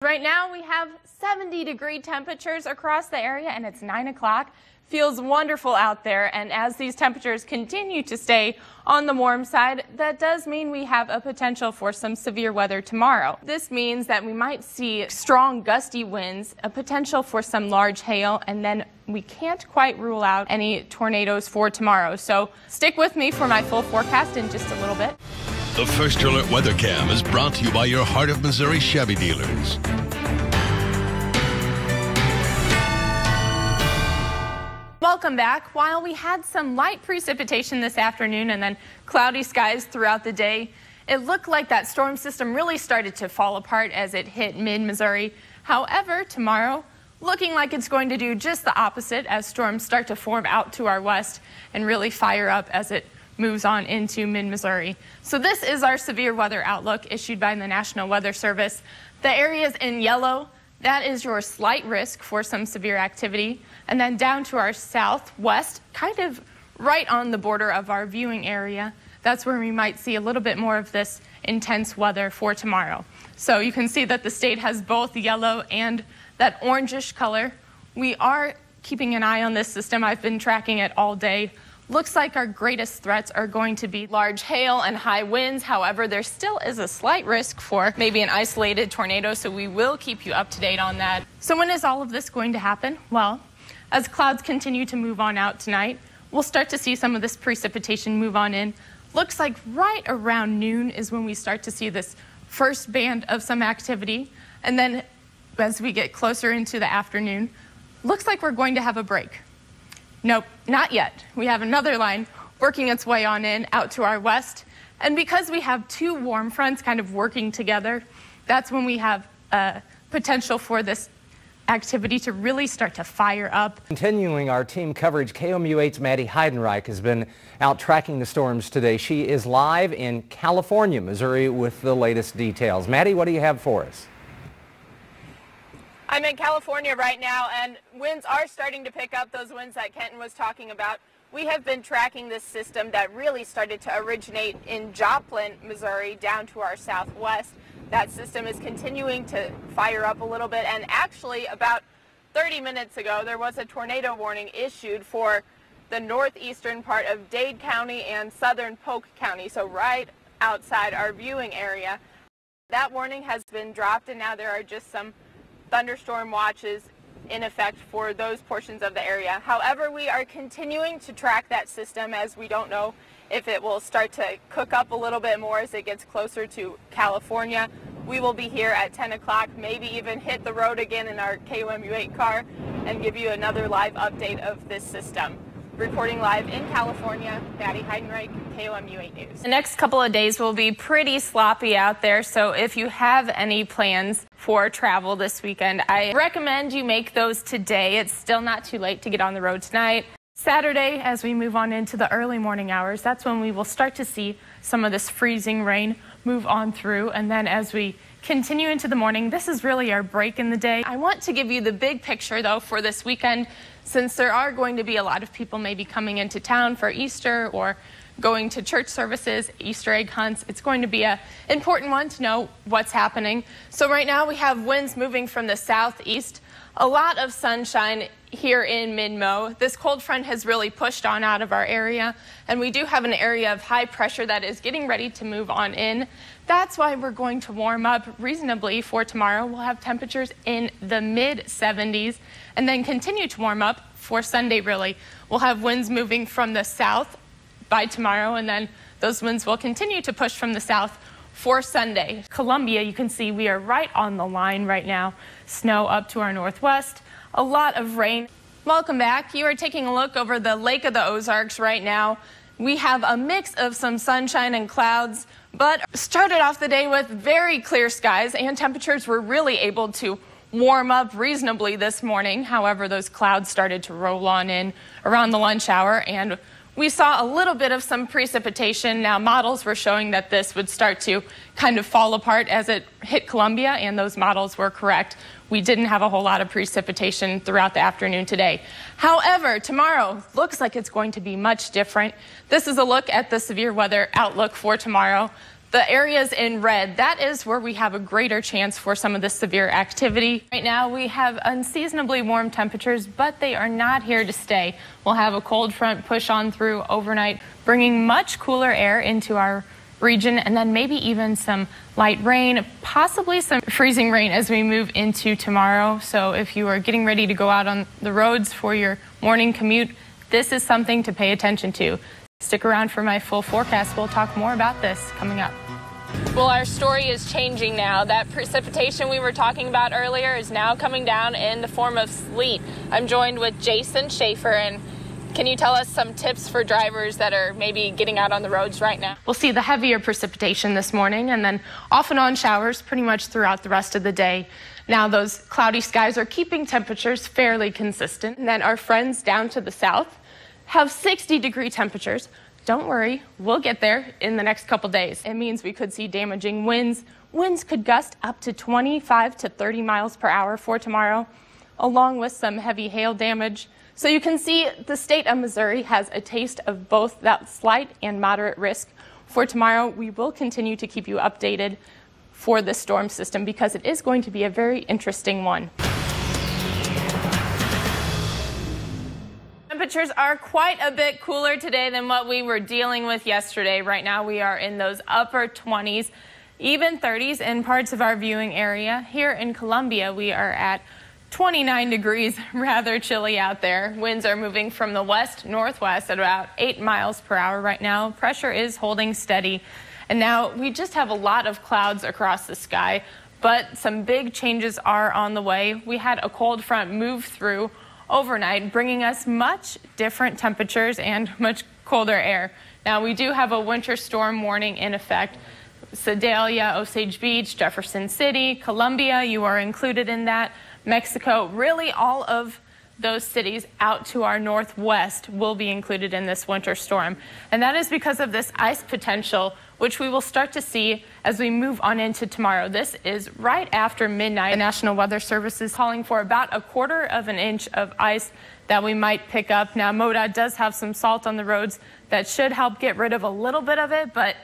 Right now we have 70-degree temperatures across the area and it's 9 o'clock. Feels wonderful out there, and as these temperatures continue to stay on the warm side, that does mean we have a potential for some severe weather tomorrow. This means that we might see strong gusty winds, a potential for some large hail, and then we can't quite rule out any tornadoes for tomorrow. So stick with me for my full forecast in just a little bit. The First Alert Weather Cam is brought to you by your Heart of Missouri Chevy dealers. Welcome back. While we had some light precipitation this afternoon and then cloudy skies throughout the day, it looked like that storm system really started to fall apart as it hit mid-Missouri. However, tomorrow, looking like it's going to do just the opposite as storms start to form out to our west and really fire up as it moves on into mid-Missouri. So this is our severe weather outlook issued by the National Weather Service. The areas in yellow, that is your slight risk for some severe activity. And then down to our southwest, kind of right on the border of our viewing area, that's where we might see a little bit more of this intense weather for tomorrow. So you can see that the state has both yellow and that orangish color. We are keeping an eye on this system. I've been tracking it all day. Looks like our greatest threats are going to be large hail and high winds. However, there still is a slight risk for maybe an isolated tornado, so we will keep you up to date on that. So when is all of this going to happen? Well, as clouds continue to move on out tonight, we'll start to see some of this precipitation move on in. Looks like right around noon is when we start to see this first band of some activity. And then as we get closer into the afternoon, looks like we're going to have a break. Nope, not yet. We have another line working its way on in out to our west. And because we have two warm fronts kind of working together, that's when we have potential for this activity to really start to fire up. Continuing our team coverage, KOMU 8's Maddie Heidenreich has been out tracking the storms today. She is live in California, Missouri with the latest details. Maddie, what do you have for us? I'm in California right now, and winds are starting to pick up, those winds that Kenton was talking about. We have been tracking this system that really started to originate in Joplin, Missouri, down to our southwest. That system is continuing to fire up a little bit, and actually about 30 minutes ago there was a tornado warning issued for the northeastern part of Dade County and southern Polk County, so right outside our viewing area. That warning has been dropped, and now there are just some thunderstorm watches in effect for those portions of the area. However, we are continuing to track that system as we don't know if it will start to cook up a little bit more as it gets closer to California. We will be here at 10 o'clock, maybe even hit the road again in our KOMU 8 car and give you another live update of this system. Reporting live in California, Maddie Heidenreich, KOMU 8 News. The next couple of days will be pretty sloppy out there, so if you have any plans for travel this weekend, I recommend you make those today. It's still not too late to get on the road tonight. Saturday, as we move on into the early morning hours, that's when we will start to see some of this freezing rain move on through, and then as we continue into the morning, this is really our break in the day. I want to give you the big picture, though, for this weekend, since there are going to be a lot of people maybe coming into town for Easter or going to church services, Easter egg hunts. It's going to be an important one to know what's happening. So right now we have winds moving from the southeast, a lot of sunshine here in mid-Mo. This cold front has really pushed on out of our area, and we do have an area of high pressure that is getting ready to move on in. That's why we're going to warm up reasonably for tomorrow. We'll have temperatures in the mid-70s and then continue to warm up for Sunday, really. We'll have winds moving from the south by tomorrow, and then those winds will continue to push from the south for Sunday. Columbia, you can see we are right on the line right now. Snow up to our northwest, a lot of rain. Welcome back. You are taking a look over the Lake of the Ozarks right now. We have a mix of some sunshine and clouds, but started off the day with very clear skies, and temperatures were really able to warm up reasonably this morning. However, those clouds started to roll on in around the lunch hour, and we saw a little bit of some precipitation. Now, models were showing that this would start to kind of fall apart as it hit Columbia, and those models were correct. We didn't have a whole lot of precipitation throughout the afternoon today. However, tomorrow looks like it's going to be much different. This is a look at the severe weather outlook for tomorrow. The areas in red, that is where we have a greater chance for some of this severe activity. Right now we have unseasonably warm temperatures, but they are not here to stay. We'll have a cold front push on through overnight, bringing much cooler air into our region, and then maybe even some light rain, possibly some freezing rain as we move into tomorrow. So if you are getting ready to go out on the roads for your morning commute, this is something to pay attention to. Stick around for my full forecast. We'll talk more about this coming up. Well, our story is changing now. That precipitation we were talking about earlier is now coming down in the form of sleet. I'm joined with Jason Schaefer, and can you tell us some tips for drivers that are maybe getting out on the roads right now? We'll see the heavier precipitation this morning and then off and on showers pretty much throughout the rest of the day. Now those cloudy skies are keeping temperatures fairly consistent. And then our friends down to the south have 60-degree temperatures. Don't worry, we'll get there in the next couple days. It means we could see damaging winds. Winds could gust up to 25 to 30 miles per hour for tomorrow, along with some heavy hail damage. So you can see the state of Missouri has a taste of both that slight and moderate risk. For tomorrow, we will continue to keep you updated for this storm system because it is going to be a very interesting one. Temperatures are quite a bit cooler today than what we were dealing with yesterday. Right now we are in those upper 20s, even 30s in parts of our viewing area. Here in Columbia, we are at 29 degrees, rather chilly out there. Winds are moving from the west-northwest at about 8 miles per hour right now. Pressure is holding steady. And now we just have a lot of clouds across the sky, but some big changes are on the way. We had a cold front move through overnight, bringing us much different temperatures and much colder air. Now, we do have a winter storm warning in effect. Sedalia, Osage Beach, Jefferson City, Columbia, you are included in that. Mexico, really all of those cities out to our northwest will be included in this winter storm. And that is because of this ice potential, which we will start to see as we move on into tomorrow. This is right after midnight. The National Weather Service is calling for about 1/4 of an inch of ice that we might pick up. Now, MoDOT does have some salt on the roads that should help get rid of a little bit of it, but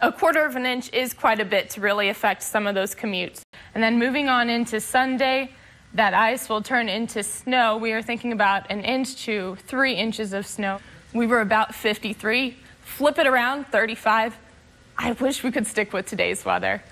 1/4 of an inch is quite a bit to really affect some of those commutes. And then moving on into Sunday, that ice will turn into snow. We are thinking about 1 inch to 3 inches of snow. We were about 53. Flip it around, 35. I wish we could stick with today's weather.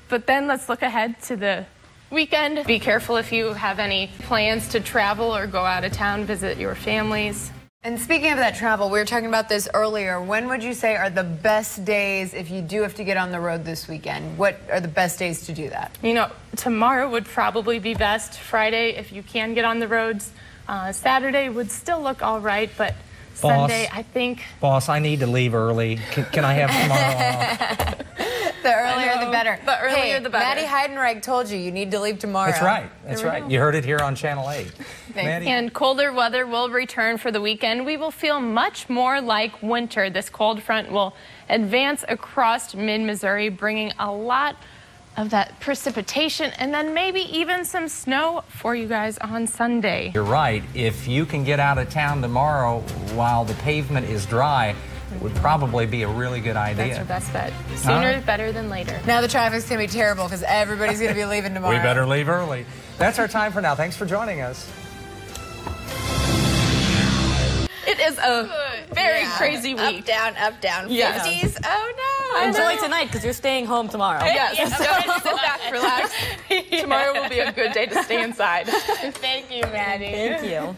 But then let's look ahead to the weekend. Be careful if you have any plans to travel or go out of town, visit your families. And speaking of that travel, we were talking about this earlier. When would you say are the best days if you do have to get on the road this weekend? What are the best days to do that? You know, tomorrow would probably be best. Friday, if you can get on the roads. Saturday would still look all right, but Sunday, I think. Boss, I need to leave early. Can I have tomorrow off? The earlier the better. The earlier the better. Maddie Heidenreich told you need to leave tomorrow. That's right. That's right. You heard it here on Channel 8. Maddie? And colder weather will return for the weekend. We will feel much more like winter. This cold front will advance across mid-Missouri, bringing a lot of that precipitation and then maybe even some snow for you guys on Sunday. You're right. If you can get out of town tomorrow while the pavement is dry, it would probably be a really good idea. That's your best bet. Sooner better than later. Now the traffic's going to be terrible because everybody's going to be leaving tomorrow. We better leave early. That's our time for now. Thanks for joining us. It is a very crazy week. Up, down, up, down. Yes. 50s. Oh, no. Enjoy tonight because you're staying home tomorrow. Yes. Go sit back, relax. Tomorrow will be a good day to stay inside. Thank you, Maddie. Thank you.